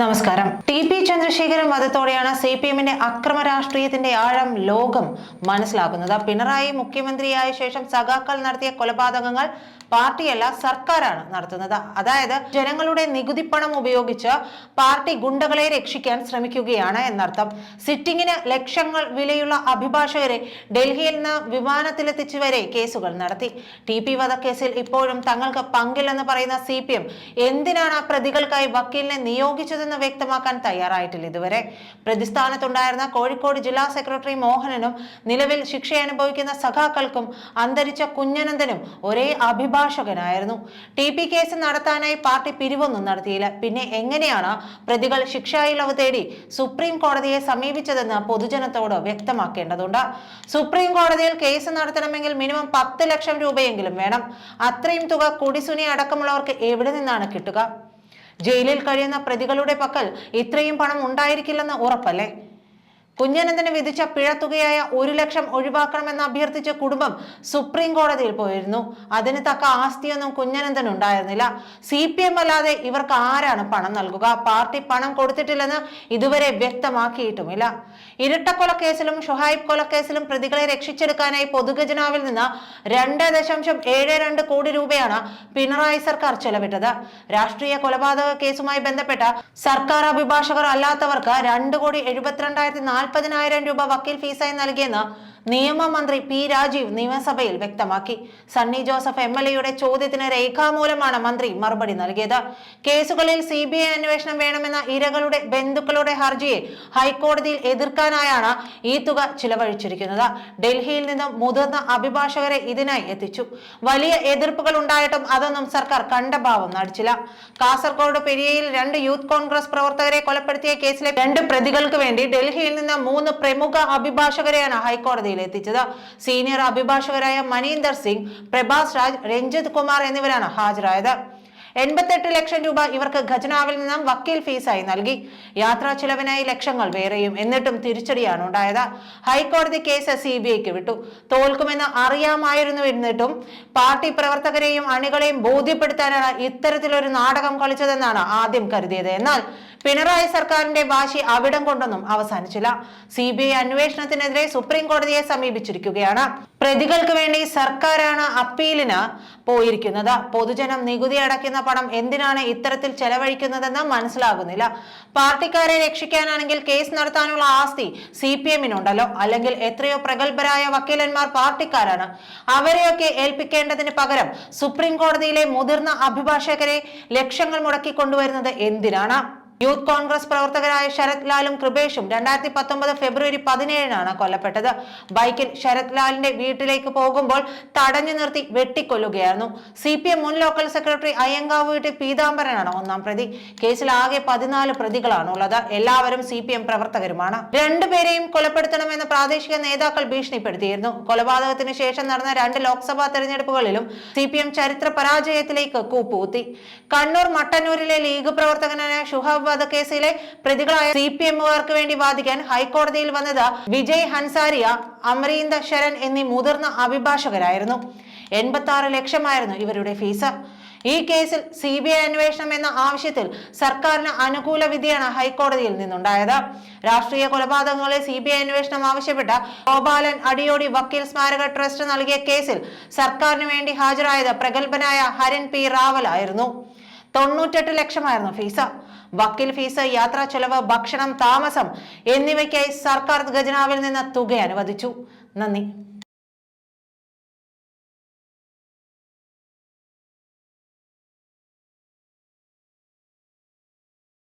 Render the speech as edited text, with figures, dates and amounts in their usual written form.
നമസ്കാരം. ടി.പി. ചന്ദ്രശേഖരൻ വധത്തോടെയാണ് CPM-ന്റെ അക്രമ രാഷ്ട്രീയത്തിന്റെ ആഴം ലോകം മനസ്സിലാക്കുന്നത്. പിണറായി മുഖ്യമന്ത്രിയായ ശേഷം സഖാക്കൾ നടത്തിയ കൊലപാതകങ്ങൾ പാർട്ടിയല്ല സർക്കാരാണ് നടത്തുന്നത്. അതായത് ജനങ്ങളുടെ നികുതി പണം ഉപയോഗിച്ച് പാർട്ടി ഗുണ്ടകളെ രക്ഷിക്കാൻ ശ്രമിക്കുകയാണ് എന്നർത്ഥം. സിറ്റിംഗിന് ലക്ഷങ്ങൾ വിലയുള്ള അഭിഭാഷകരെ ഡൽഹിയിൽ നിന്ന് വിമാനത്തിലെത്തിച്ചു വരെ കേസുകൾ നടത്തി. ടി.പി. വധക്കേസിൽ ഇപ്പോഴും തങ്ങൾക്ക് പങ്കില്ലെന്ന് പറയുന്ന CPM എന്തിനാണ് പ്രതികൾക്കായി വക്കീലിനെ നിയോഗിച്ചതെന്ന് വ്യക്തമാക്കാൻ തയ്യാറായിട്ടില്ല ഇതുവരെ. പ്രതിസ്ഥാനത്തുണ്ടായിരുന്ന കോഴിക്കോട് ജില്ലാ സെക്രട്ടറി മോഹനനും നിലവിൽ ശിക്ഷ അനുഭവിക്കുന്ന സഖാക്കൾക്കും അന്തരിച്ച കുഞ്ഞനന്ദനും ഒരേ അഭിഭാഷകനായിരുന്നു. ടി.പി. കേസ് നടത്താനായി പാർട്ടി പിരിവൊന്നും നടത്തിയില്ല. പിന്നെ എങ്ങനെയാണ് പ്രതികൾ ശിക്ഷായിളവ് തേടി സുപ്രീം കോടതിയെ സമീപിച്ചതെന്ന് പൊതുജനത്തോട് വ്യക്തമാക്കേണ്ടതുണ്ട്. സുപ്രീം കോടതിയിൽ കേസ് നടത്തണമെങ്കിൽ മിനിമം 10 ലക്ഷം രൂപയെങ്കിലും വേണം. അത്രയും തുക കുടിസുനി അടക്കമുള്ളവർക്ക് എവിടെ നിന്നാണ് കിട്ടുക? ജയിലിൽ കഴിയുന്ന പ്രതികളുടെ പക്കൽ ഇത്രയും പണം ഉണ്ടായിരിക്കില്ലെന്ന് ഉറപ്പല്ലേ? കുഞ്ഞനന്ദന് വിധിച്ച പിഴത്തുകയായ 1 ലക്ഷം ഒഴിവാക്കണമെന്ന് അഭ്യർത്ഥിച്ച കുടുംബം സുപ്രീം കോടതിയിൽ പോയിരുന്നു. അതിന് തക്ക ആസ്തിയൊന്നും കുഞ്ഞനന്ദൻ ഉണ്ടായിരുന്നില്ല. CPM അല്ലാതെ ഇവർക്ക് ആരാണ് പണം നൽകുക? പാർട്ടി പണം കൊടുത്തിട്ടില്ലെന്ന് ഇതുവരെ വ്യക്തമാക്കിയിട്ടുമില്ല. ഇരട്ടക്കൊലക്കേസിലും ഷുഹൈബ് കൊലക്കേസിലും പ്രതികളെ രക്ഷിച്ചെടുക്കാനായി പൊതുഖജനാവിൽ നിന്ന് 2.72 കോടി രൂപയാണ് പിണറായി സർക്കാർ ചെലവിട്ടത്. രാഷ്ട്രീയ കൊലപാതക കേസുമായി ബന്ധപ്പെട്ട സർക്കാർ അഭിഭാഷകർ അല്ലാത്തവർക്ക് 2,72,40,000 രൂപ വക്കീൽ ഫീസായി നൽകിയെന്ന് നിയമമന്ത്രി P. രാജീവ് നിയമസഭയിൽ വ്യക്തമാക്കി. സണ്ണി ജോസഫ് MLA-യുടെ ചോദ്യത്തിന് രേഖാമൂലമാണ് മന്ത്രി മറുപടി നൽകിയത്. കേസുകളിൽ CBI അന്വേഷണം വേണമെന്ന ഇരകളുടെ ബന്ധുക്കളുടെ ഹർജിയെ ഹൈക്കോടതിയിൽ എതിർക്കാനായാണ് ഈ തുക ചിലവഴിച്ചിരിക്കുന്നത്. ഡൽഹിയിൽ നിന്നും മുതിർന്ന അഭിഭാഷകരെ ഇതിനായി എത്തിച്ചു. വലിയ എതിർപ്പുകൾ ഉണ്ടായിട്ടും അതൊന്നും സർക്കാർ കണ്ട ഭാവം നടിച്ചില്ല. കാസർഗോഡ് പെരിയയിൽ 2 യൂത്ത് കോൺഗ്രസ് പ്രവർത്തകരെ കൊലപ്പെടുത്തിയ കേസിലെ 2 പ്രതികൾക്ക് വേണ്ടി ഡൽഹിയിൽ നിന്ന് 3 പ്രമുഖ അഭിഭാഷകരെയാണ് ഹൈക്കോടതി എത്തിച്ചത്. സീനിയർ അഭിഭാഷകരായ മനീന്ദർ സിംഗ്, പ്രഭാസ് രാജ്, രഞ്ജിത് കുമാർ എന്നിവരാണ് ഹാജരായത്. 88 ലക്ഷം രൂപ ഇവർക്ക് ഖജനാവിൽ നിന്നും വക്കീൽ ഫീസായി നൽകി. യാത്രാ ചിലവിനായി ലക്ഷങ്ങൾ വേറെയും. എന്നിട്ടും തിരിച്ചടിയാണ് ഉണ്ടായത്. ഹൈക്കോടതി കേസ് CBIക്ക് വിട്ടു. തോൽക്കുമെന്ന് അറിയാമായിരുന്നു. എന്നിട്ടും പാർട്ടി പ്രവർത്തകരെയും അണികളെയും ബോധ്യപ്പെടുത്താനാണ് ഇത്തരത്തിലൊരു നാടകം കളിച്ചതെന്നാണ് ആദ്യം കരുതിയത്. എന്നാൽ പിണറായി സർക്കാരിന്റെ വാശി അവിടം കൊണ്ടൊന്നും അവസാനിച്ചില്ല. CBI അന്വേഷണത്തിനെതിരെ സുപ്രീം കോടതിയെ സമീപിച്ചിരിക്കുകയാണ്. പ്രതികൾക്ക് വേണ്ടി സർക്കാരാണ് അപ്പീലിന് പോയിരിക്കുന്നത്. പൊതുജനം നികുതി അടയ്ക്കുന്ന പണം എന്തിനാണ് ഇത്തരത്തിൽ ചെലവഴിക്കുന്നതെന്ന് മനസ്സിലാകുന്നില്ല. പാർട്ടിക്കാരെ രക്ഷിക്കാനാണെങ്കിൽ കേസ് നടത്താനുള്ള ആസ്തി CPM-നുണ്ടല്ലോ. അല്ലെങ്കിൽ എത്രയോ പ്രഗത്ഭരായ വക്കീലന്മാർ പാർട്ടിക്കാരാണ്. അവരെയൊക്കെ ഏൽപ്പിക്കേണ്ടതിന് പകരം സുപ്രീം കോടതിയിലെ മുതിർന്ന അഭിഭാഷകരെ ലക്ഷങ്ങൾ മുടക്കി കൊണ്ടുവരുന്നത് എന്തിനാണ്? യൂത്ത് കോൺഗ്രസ് പ്രവർത്തകരായ ശരത് ലാലും കൃപേഷും 2019 ഫെബ്രുവരി 17-നാണ് കൊല്ലപ്പെട്ടത്. ബൈക്കിൽ ശരത് ലാലിന്റെ വീട്ടിലേക്ക് പോകുമ്പോൾ തടഞ്ഞു നിർത്തി വെട്ടിക്കൊല്ലുകയായിരുന്നു. CPM മുൻ ലോക്കൽ സെക്രട്ടറി അയ്യങ്കാവ് വീട്ടിൽ പീതാംബരനാണ് 1-ാം പ്രതി. കേസിൽ ആകെ 14 പ്രതികളാണ് ഉള്ളത്. എല്ലാവരും CPM പ്രവർത്തകരുമാണ്. 2 പേരെയും കൊലപ്പെടുത്തണമെന്ന് പ്രാദേശിക നേതാക്കൾ ഭീഷണിപ്പെടുത്തിയിരുന്നു. കൊലപാതകത്തിന് ശേഷം നടന്ന 2 ലോക്സഭാ തെരഞ്ഞെടുപ്പുകളിലും CPM ചരിത്ര പരാജയത്തിലേക്ക് കൂപ്പുകുത്തി. കണ്ണൂർ മട്ടന്നൂരിലെ ലീഗ് പ്രവർത്തകനായ ഷുഹൈബ് വധക്കേസിലെ പ്രതികളായ CPM-കാർക്ക് വേണ്ടി വാദിക്കാൻ ഹൈക്കോടതിയിൽ വന്നത് വിജയ് ഹൻസാരിയ, അമരീന്ദർ ശരൺ എന്നീ മുതിർന്ന അഭിഭാഷകരായിരുന്നു. 86 ലക്ഷമായിരുന്നു ഇവരുടെ ഫീസ്. ഈ കേസിൽ CBI അന്വേഷണം എന്ന ആവശ്യത്തിൽ സർക്കാരിന് അനുകൂല വിധിയാണ് ഹൈക്കോടതിയിൽ നിന്നുണ്ടായത്. രാഷ്ട്രീയ കൊലപാതകങ്ങളെ CBI അന്വേഷണം ആവശ്യപ്പെട്ട ഗോപാലൻ അടിയോടി വക്കീൽ സ്മാരക ട്രസ്റ്റ് നൽകിയ കേസിൽ സർക്കാരിന് വേണ്ടി ഹാജരായത് പ്രഗത്ഭനായ ഹരൻ P. റാവൽ ആയിരുന്നു. 98 ലക്ഷമായിരുന്നു ഫീസ്. വക്കീൽ ഫീസ്, യാത്രാ ചെലവ്, ഭക്ഷണം, താമസം എന്നിവയ്ക്കായി സർക്കാർ ഖജനാവിൽ നിന്ന് തുക അനുവദിച്ചു. നന്ദി.